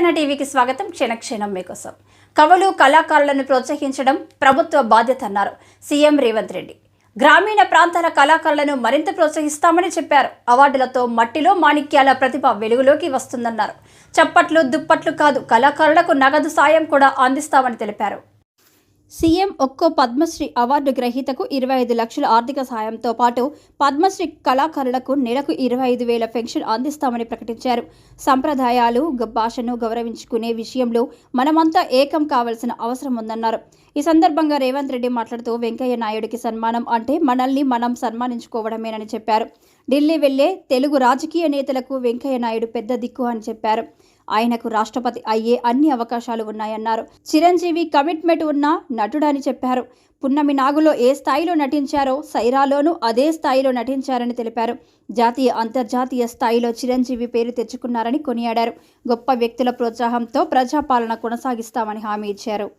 జన టీవీకి స్వాగతం. క్షణక్షణం మీకోసం. కవులు కళాకారులను ప్రోత్సహించడం ప్రభుత్వ బాధ్యత అన్నారు సీఎం రేవంత్ రెడ్డి. గ్రామీణ ప్రాంతాల కళాకారులను మరింత ప్రోత్సహిస్తామని చెప్పారు. అవార్డులతో మట్టిలో మాణిక్యాల ప్రతిభ వెలుగులోకి వస్తుందన్నారు. చప్పట్లు దుప్పట్లు కాదు, కళాకారులకు నగదు సాయం కూడా అందిస్తామని తెలిపారు. సీఎం ఒక్కో పద్మశ్రీ అవార్డు గ్రహీతకు 25 లక్షల ఆర్థిక సాయంతో పాటు పద్మశ్రీ కళాకారులకు నెలకు 25,000 పెన్షన్ అందిస్తామని ప్రకటించారు. సంప్రదాయాలు భాషను గౌరవించుకునే విషయంలో మనమంతా ఏకం కావాల్సిన అవసరం ఉందన్నారు. ఈ సందర్భంగా రేవంత్ రెడ్డి మాట్లాడుతూ వెంకయ్య నాయుడికి సన్మానం అంటే మనల్ని మనం సన్మానించుకోవడమేనని చెప్పారు. ఢిల్లీ వెళ్లే తెలుగు రాజకీయ నేతలకు వెంకయ్య నాయుడు పెద్ద దిక్కు అని చెప్పారు. ఆయనకు రాష్ట్రపతి అయ్యే అన్ని అవకాశాలు ఉన్నాయన్నారు. చిరంజీవి కమిట్మెంట్ ఉన్న నటుడని చెప్పారు. పున్నమి నాగులో ఏ స్థాయిలో నటించారో సైరాలోనూ అదే స్థాయిలో నటించారని తెలిపారు. జాతీయ అంతర్జాతీయ స్థాయిలో చిరంజీవి పేరు తెచ్చుకున్నారని కొనియాడారు. గొప్ప వ్యక్తుల ప్రోత్సాహంతో ప్రజాపాలన కొనసాగిస్తామని హామీ ఇచ్చారు.